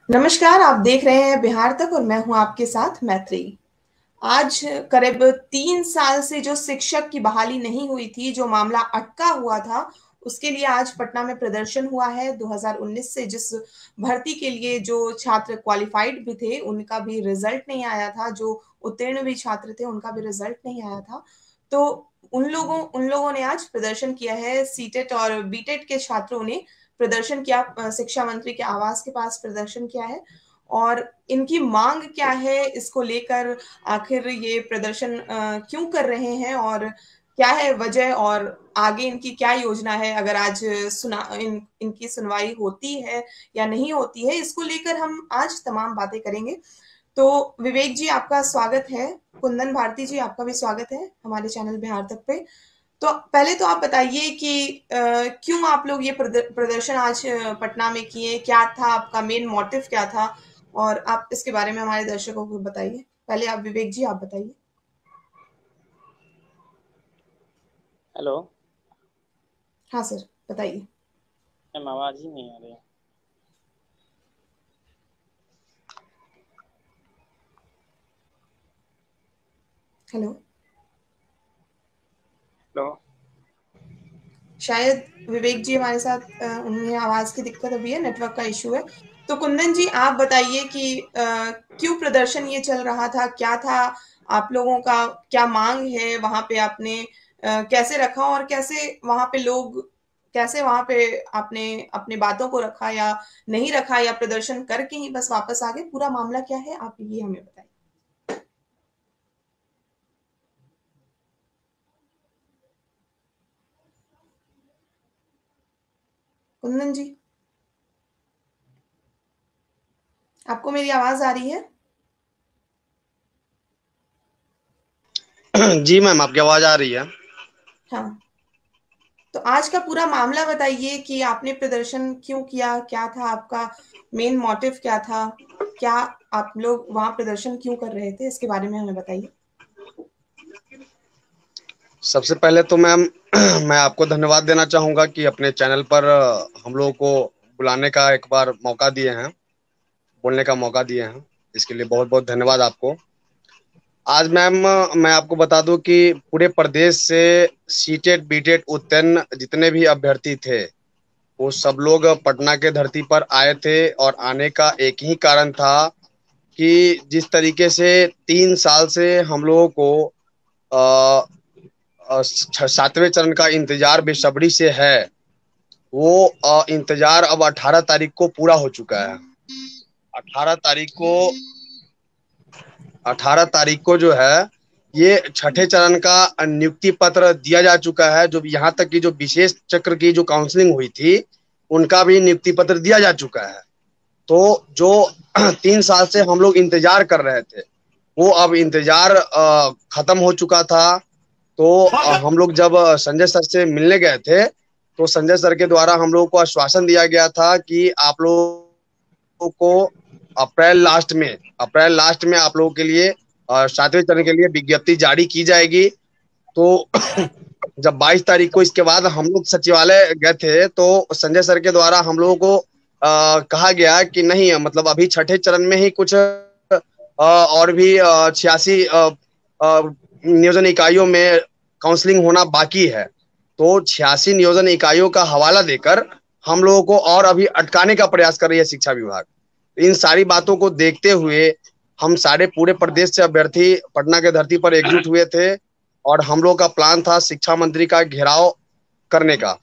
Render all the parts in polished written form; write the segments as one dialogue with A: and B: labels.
A: नमस्कार, आप देख रहे हैं बिहार तक और मैं हूं आपके साथ मैत्री। आज करीब 3 साल से जो शिक्षक की बहाली नहीं हुई थी, जो मामला अटका हुआ था, उसके लिए आज पटना में प्रदर्शन हुआ है। 2019 से जिस भर्ती के लिए जो छात्र क्वालिफाइड भी थे, उनका भी रिजल्ट नहीं आया था, जो उत्तीर्ण भी छात्र थे, उनका भी रिजल्ट नहीं आया था। तो उन लोगों ने आज प्रदर्शन किया है। सीटेट और बीटेट के छात्रों ने प्रदर्शन किया, शिक्षा मंत्री के आवास के पास प्रदर्शन किया है। और इनकी मांग क्या है, इसको लेकर आखिर ये प्रदर्शन क्यों कर रहे हैं और क्या है वजह, और आगे इनकी क्या योजना है अगर आज इनकी सुनवाई होती है या नहीं होती है, इसको लेकर हम आज तमाम बातें करेंगे। तो विवेक जी, आपका स्वागत है। कुंदन भारती जी, आपका भी स्वागत है हमारे चैनल बिहार तक पे। तो पहले तो आप बताइए कि क्यों आप लोग ये प्रदर्शन आज पटना में किए, क्या था आपका मेन मोटिव, क्या था, और आप इसके बारे में हमारे दर्शकों को बताइए। पहले आप विवेक जी, आप बताइए।
B: हेलो।
A: हाँ सर, बताइए।
B: मैम आवाज ही नहीं आ रही है।
A: हेलो।
B: हेलो।
A: शायद विवेक जी हमारे साथ, उन्हें आवाज की दिक्कत अभी है, नेटवर्क का इशू है। तो कुंदन जी, आप बताइए कि क्यों प्रदर्शन ये चल रहा था, क्या था आप लोगों का, क्या मांग है वहां पे, आपने कैसे रखा, और कैसे वहां पे आपने अपनी बातों को रखा या नहीं रखा, या प्रदर्शन करके ही बस वापस आ गए, पूरा मामला क्या है आप ये हमें बताइए। कुंदन जी, आपको मेरी आवाज आ रही है?
C: जी मैम, आपकी आवाज आ रही है।
A: हाँ। तो आज का पूरा मामला बताइए कि आपने प्रदर्शन क्यों किया, क्या था आपका मेन मोटिव, क्या था, क्या आप लोग वहां प्रदर्शन क्यों कर रहे थे, इसके बारे में हमें बताइए।
C: सबसे पहले तो मैम मैं आपको धन्यवाद देना चाहूंगा कि अपने चैनल पर हम लोगों को बुलाने का एक बार मौका दिए हैं, बोलने का मौका दिए हैं। इसके लिए बहुत बहुत धन्यवाद आपको। आज मैम मैं आपको बता दूं कि पूरे प्रदेश से सीटेट बीटेट उत्तीर्ण जितने भी अभ्यर्थी थे, वो सब लोग पटना के धरती पर आए थे। और आने का एक ही कारण था कि जिस तरीके से 3 साल से हम लोगों को अ, 7वें चरण का इंतजार बेसब्री से है, वो इंतजार अब 18 तारीख को पूरा हो चुका है। 18 तारीख को 18 तारीख को जो है ये छठे चरण का नियुक्ति पत्र दिया जा चुका है। जो यहाँ तक की जो विशेष चक्र की जो काउंसलिंग हुई थी, उनका भी नियुक्ति पत्र दिया जा चुका है। तो जो 3 साल से हम लोग इंतजार कर रहे थे, वो अब इंतजार खत्म हो चुका था। तो हम लोग जब संजय सर से मिलने गए थे, तो संजय सर के द्वारा हम लोगों को आश्वासन दिया गया था कि आप लोगों को अप्रैल लास्ट में आप लोगों के लिए 7वें चरण के लिए विज्ञप्ति जारी की जाएगी। तो जब 22 तारीख को इसके बाद हम लोग सचिवालय गए थे, तो संजय सर के द्वारा हम लोगों को कहा गया कि नहीं, मतलब अभी छठे चरण में ही कुछ और भी 86 नियोजन इकाइयों में काउंसलिंग होना बाकी है। तो 86 नियोजन इकाइयों का हवाला देकर हम लोगों को और अभी अटकाने का प्रयास कर रही है शिक्षा विभाग। इन सारी बातों को देखते हुए हम सारे पूरे प्रदेश से अभ्यर्थी पटना के धरती पर एकजुट हुए थे, और हम लोग का प्लान था शिक्षा मंत्री का घेराव करने का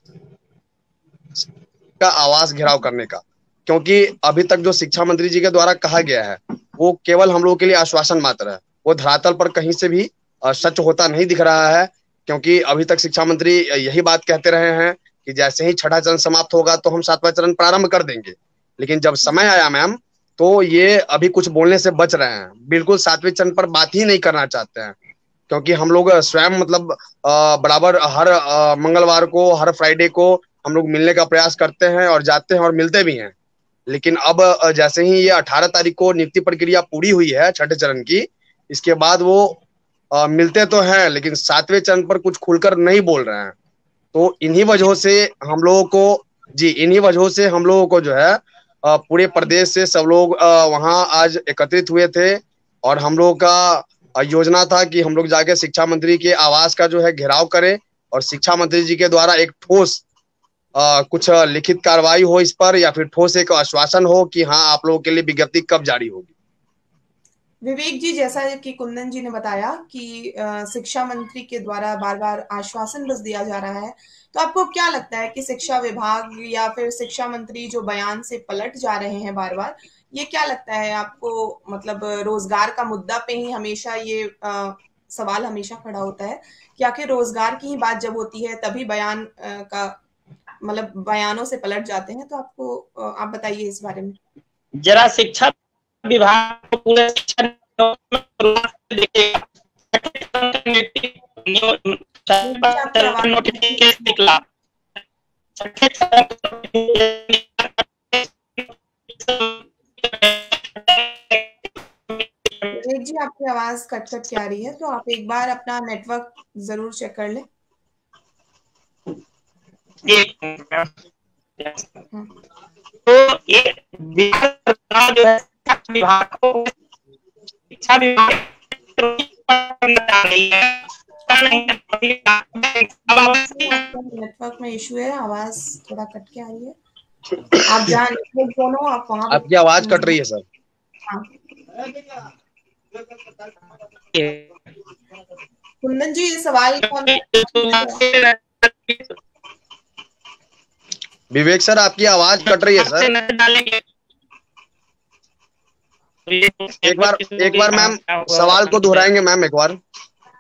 C: आवास घेराव करने का। क्योंकि अभी तक जो शिक्षा मंत्री जी के द्वारा कहा गया है, वो केवल हम लोगों के लिए आश्वासन मात्र है। वो धरातल पर कहीं से भी सच होता नहीं दिख रहा है। क्योंकि अभी तक शिक्षा मंत्री यही बात कहते रहे हैं कि जैसे ही छठा चरण समाप्त होगा तो हम 7वां चरण प्रारंभ कर देंगे। लेकिन जब समय आया मैम, तो ये अभी कुछ बोलने से बच रहे हैं, बिल्कुल 7वें चरण पर बात ही नहीं करना चाहते हैं। क्योंकि हम लोग स्वयं मतलब बराबर हर मंगलवार को, हर फ्राइडे को हम लोग मिलने का प्रयास करते हैं और जाते हैं और मिलते भी हैं। लेकिन अब जैसे ही ये 18 तारीख को नियुक्ति प्रक्रिया पूरी हुई है छठे चरण की, इसके बाद वो मिलते तो हैं लेकिन 7वें चरण पर कुछ खुलकर नहीं बोल रहे हैं। तो इन्हीं वजहों से हम लोगों को जो है पूरे प्रदेश से सब लोग वहाँ आज एकत्रित हुए थे और हम लोग का योजना था कि हम लोग जाके शिक्षा मंत्री के आवास का जो है घेराव करें और शिक्षा मंत्री जी के द्वारा एक ठोस कुछ लिखित कार्रवाई हो इस पर या फिर ठोस एक आश्वासन हो कि हाँ आप लोगों के लिए विज्ञप्ति कब जारी होगी।
A: विवेक जी, जैसा कि कुंदन जी ने बताया कि शिक्षा मंत्री के द्वारा बार बार आश्वासन बस दिया जा रहा है, तो आपको क्या लगता है कि शिक्षा विभाग या फिर शिक्षा मंत्री जो बयान से पलट जा रहे हैं बार बार, ये क्या लगता है आपको? मतलब रोजगार का मुद्दा पे ही हमेशा ये सवाल हमेशा खड़ा होता है कि आखिर रोजगार की ही बात जब होती है तभी बयान का मतलब बयानों से पलट जाते हैं। तो आपको आप बताइए इस बारे में।
B: जरा शिक्षा विभाग को पूरे शिक्षा नोटिफिकेशन निकला,
A: विवेक जी, आपकी आवाज कट कट के आ रही है, तो आप एक बार अपना नेटवर्क जरूर चेक कर लें।
B: तो ये बिहार जो है विभाग को शिक्षा विभाग
A: नेटवर्क में इशू है, आवाज थोड़ा कट के आ रही है। आप जहाँ नेटवर्क दोनों आप वहाँ
C: आपकी आवाज कट रही है सर।
A: हाँ। कुंदन जी, ये सवाल कौन?
C: विवेक सर, आपकी आवाज कट रही है सर। एक बार मैम सवाल को दोहराएंगे मैम एक बार।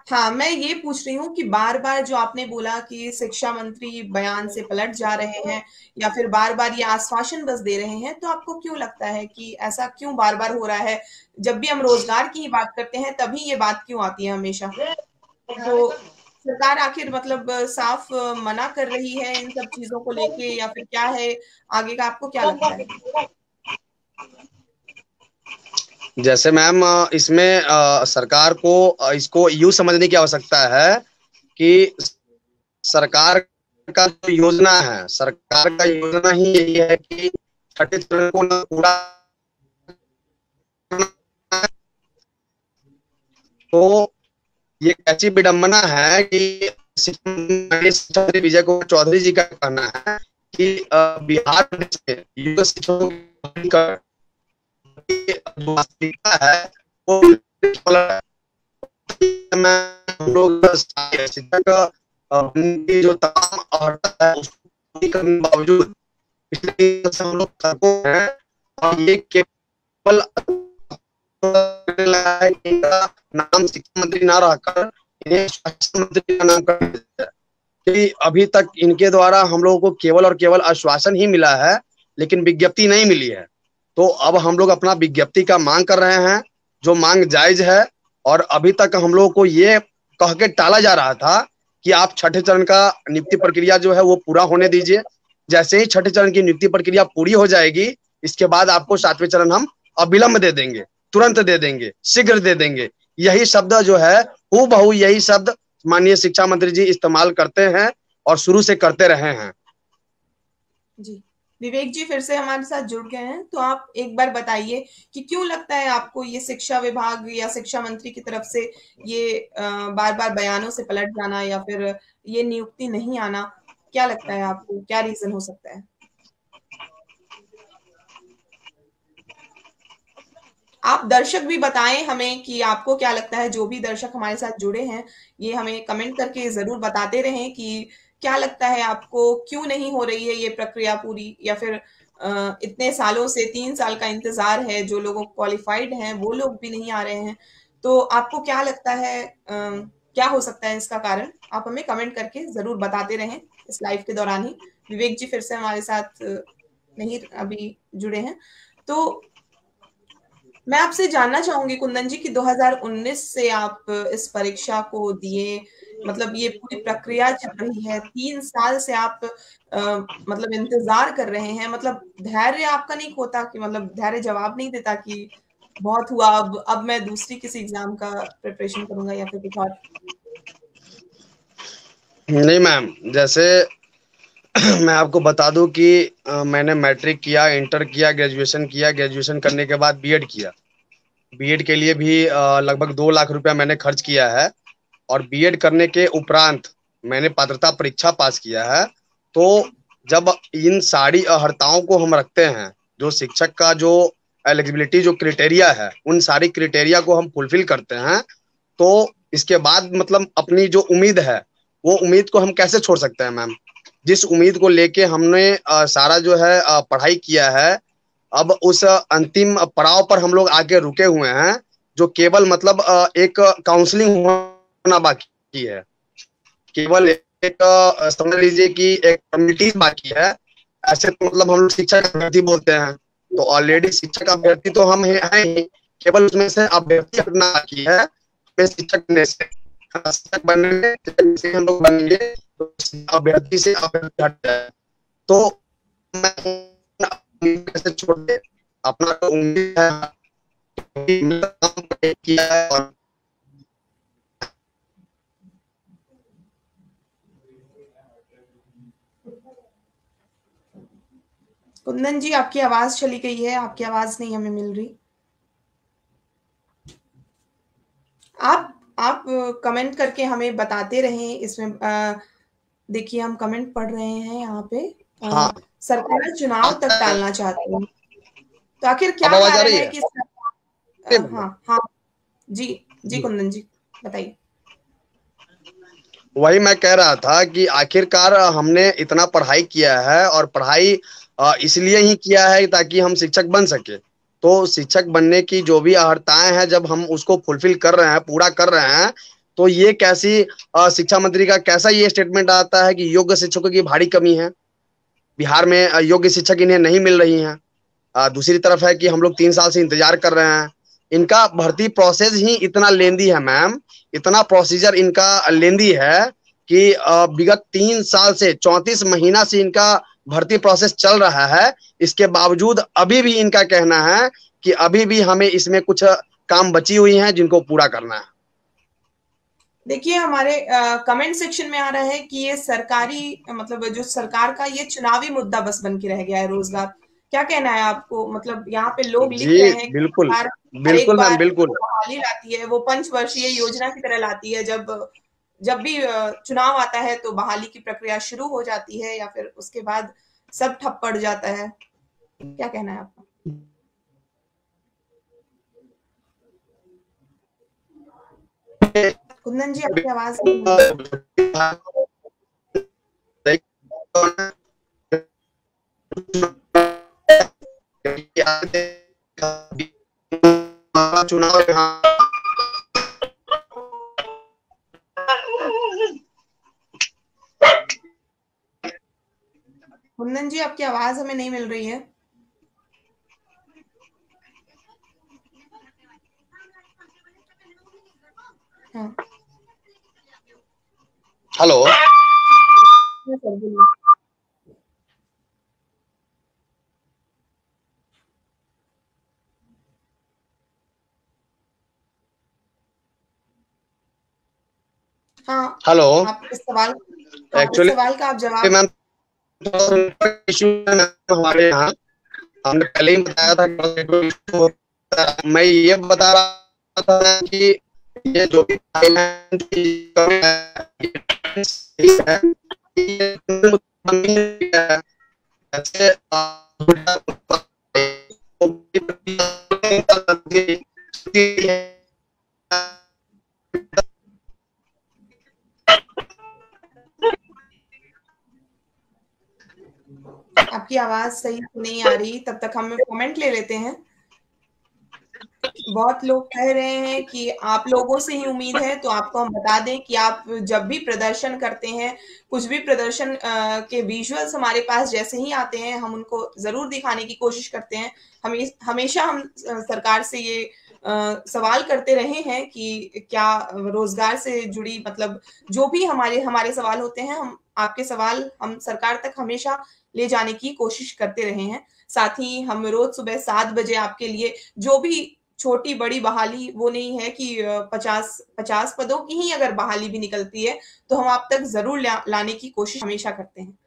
A: हाँ, मैं ये पूछ रही हूँ कि बार बार जो आपने बोला कि शिक्षा मंत्री बयान से पलट जा रहे हैं या फिर बार बार ये आश्वासन बस दे रहे हैं, तो आपको क्यों लगता है कि ऐसा क्यों बार बार हो रहा है? जब भी हम रोजगार की ही बात करते हैं तभी ये बात क्यों आती है हमेशा? तो सरकार आखिर मतलब साफ मना कर रही है इन सब चीजों को लेके या फिर क्या है आगे का, आपको क्या लगता है?
C: जैसे मैम इसमें सरकार को इसको यूं समझने की आवश्यकता है कि सरकार का जो योजना है, सरकार का योजना ही यही है कि छठे चरण को पूरा, तो ये कैसी विडंबना है कि विजय कुमार चौधरी जी का कहना है कि बिहार में युवा शिक्षकों वास्तविकता है वो हम लोग शिक्षक जो तमाम अहर्ता है उसको करने के बावजूद पिछले हम लोग सड़कों हैं और ये केवल नाम शिक्षा मंत्री ना रहकर इन्हें स्वास्थ्य मंत्री का नाम कर दिया कि अभी तक इनके द्वारा हम लोगों को केवल और केवल आश्वासन ही मिला है लेकिन विज्ञप्ति नहीं मिली है। तो अब हम लोग अपना विज्ञप्ति का मांग कर रहे हैं, जो मांग जायज है। और अभी तक हम लोगों को ये कह के टाला जा रहा था कि आप छठे चरण का नियुक्ति प्रक्रिया जो है वो पूरा होने दीजिए, जैसे ही छठे चरण की नियुक्ति प्रक्रिया पूरी हो जाएगी इसके बाद आपको सातवें चरण हम अविलंब दे देंगे, तुरंत दे देंगे, शीघ्र दे देंगे। यही शब्द जो है हूबहू यही शब्द माननीय शिक्षा मंत्री जी इस्तेमाल करते हैं और शुरू से करते रहे हैं। जी
A: विवेक जी फिर से हमारे साथ जुड़ गए हैं, तो आप एक बार बताइए कि क्यों लगता है आपको ये शिक्षा विभाग या शिक्षा मंत्री की तरफ से ये बार बार बयानों से पलट जाना या फिर ये नियुक्ति नहीं आना, क्या लगता है आपको, क्या रीजन हो सकता है? आप दर्शक भी बताएं हमें कि आपको क्या लगता है। जो भी दर्शक हमारे साथ जुड़े हैं ये हमें कमेंट करके जरूर बताते रहें कि क्या लगता है आपको, क्यों नहीं हो रही है ये प्रक्रिया पूरी, या फिर इतने सालों से 3 साल का इंतजार है, जो लोग क्वालिफाइड हैं वो लोग भी नहीं आ रहे हैं। तो आपको क्या लगता है क्या हो सकता है इसका कारण? आप हमें कमेंट करके जरूर बताते रहें इस लाइव के दौरान ही। विवेक जी फिर से हमारे साथ नहीं अभी जुड़े हैं, तो मैं आपसे जानना चाहूंगी कुंदन जी कि 2019 से आप इस परीक्षा को दिए, मतलब ये पूरी प्रक्रिया चल रही है, 3 साल से आप मतलब इंतजार कर रहे हैं, मतलब धैर्य आपका नहीं खोता कि मतलब धैर्य जवाब नहीं देता कि बहुत हुआ, अब मैं दूसरी किसी एग्जाम का प्रिपरेशन करूंगा या फिर कुछ और?
C: नहीं मैम, जैसे मैं आपको बता दूं कि मैंने मैट्रिक किया, इंटर किया, ग्रेजुएशन किया, ग्रेजुएशन करने के बाद बीएड किया। बीएड के लिए भी लगभग 2 लाख रुपया मैंने खर्च किया है। और बीएड करने के उपरांत मैंने पात्रता परीक्षा पास किया है। तो जब इन सारी अहर्ताओं को हम रखते हैं, जो शिक्षक का जो एलिजिबिलिटी जो क्राइटेरिया है, उन सारी क्राइटेरिया को हम फुलफिल करते हैं, तो इसके बाद मतलब अपनी जो उम्मीद है, वो उम्मीद को हम कैसे छोड़ सकते हैं मैम। जिस उम्मीद को लेके हमने सारा जो है पढ़ाई किया है, अब उस अंतिम पड़ाव पर हम लोग आके रुके हुए हैं, जो केवल मतलब एक काउंसलिंग होना बाकी है। केवल एक समझ लीजिए कि एक कम्युनिटी बाकी है। ऐसे तो मतलब हम लोग शिक्षक अभ्यर्थी बोलते हैं, तो ऑलरेडी शिक्षक अभ्यर्थी तो हम हैं ही, केवल उसमें से अभ्यर्थी अपना बाकी है। शिक्षक बनने से, शिक्षक बनने से हम लोग बनेंगे, तो अभ्यर्थी से अभ्यर्थी हट जाए। तो मैं कैसे छोड़ दे, अपना तो उम्मीद है किया है। और
A: कुंदन जी, आपकी आवाज चली गई है, आपकी आवाज नहीं हमें मिल रही। आप कमेंट करके हमें बताते रहें। इसमें देखिए हम कमेंट पढ़ रहे हैं यहाँ पे।
C: हाँ,
A: सरकार चुनाव तक टालना चाहती है, तो आखिर क्या
C: अब आवाज आ
A: कारण
C: रही
A: है
C: है?
A: कि हाँ हाँ जी कुंदन जी बताइए।
C: वही मैं कह रहा था कि आखिरकार हमने इतना पढ़ाई किया है, और पढ़ाई इसलिए ही किया है ताकि हम शिक्षक बन सके। तो शिक्षक बनने की जो भी अहर्ताएं हैं, जब हम उसको फुलफिल कर रहे हैं, पूरा कर रहे हैं, तो ये कैसी शिक्षा मंत्री का कैसा ये स्टेटमेंट आता है कि योग्य शिक्षकों की भारी कमी है, बिहार में योग्य शिक्षक इन्हें नहीं मिल रही हैं। दूसरी तरफ है कि हम लोग 3 साल से इंतजार कर रहे हैं। इनका भर्ती प्रोसेस ही इतना लेंदी है मैम, इतना प्रोसीजर इनका लेंदी है कि विगत 3 साल से 34 महीना से इनका भर्ती प्रोसेस चल रहा है। इसके बावजूद अभी भी इनका कहना है कि अभी भी हमें इसमें कुछ काम बची हुई हैं जिनको पूरा करना है।
A: देखिए हमारे कमेंट सेक्शन में आ रहा है कि ये सरकारी मतलब जो सरकार का ये चुनावी मुद्दा बस बन के रह गया है रोजगार। क्या कहना है आपको? मतलब यहाँ पे लोग लिख
C: जी
A: रहे हैं कि
C: बिल्कुल,
A: सरकार हर एक
C: बिल्कुल मैम,
A: बार
C: बिल्कुल।
A: बहाली लाती है, वो पंचवर्षीय योजना की तरह लाती है। जब जब भी चुनाव आता है तो बहाली की प्रक्रिया शुरू हो जाती है, या फिर उसके बाद सब ठप पड़ जाता है। क्या कहना है आपका? कुंदन जी, आपकी आवाज
C: चुनाव
A: कुंदन जी, आपकी आवाज हमें नहीं मिल रही है। हाँ
C: हेलो।
A: हाँ,
C: हेलो।
A: आप इस सवाल
C: एक्चुअली
A: का आप जवाब।
C: मैम इशू हमारे यहाँ, हमने पहले ही बताया था। मैं ये बता रहा था कि ये जो भी
A: आपकी आवाज सही नहीं आ रही, तब तक हम कमेंट ले लेते हैं। बहुत लोग कह रहे हैं कि आप लोगों से ही उम्मीद है, तो आपको हम बता दें कि आप जब भी प्रदर्शन करते हैं, कुछ भी प्रदर्शन के विजुअल्स हमारे पास जैसे ही आते हैं, हम उनको जरूर दिखाने की कोशिश करते हैं। हमेशा हम सरकार से ये सवाल करते रहे हैं कि क्या रोजगार से जुड़ी मतलब जो भी हमारे सवाल होते हैं, हम आपके सवाल हम सरकार तक हमेशा ले जाने की कोशिश करते रहे हैं। साथ ही हम रोज सुबह 7 बजे आपके लिए जो भी छोटी बड़ी बहाली, वो नहीं है कि 50 पदों की ही अगर बहाली भी निकलती है तो हम आप तक जरूर लाने की कोशिश हमेशा करते हैं।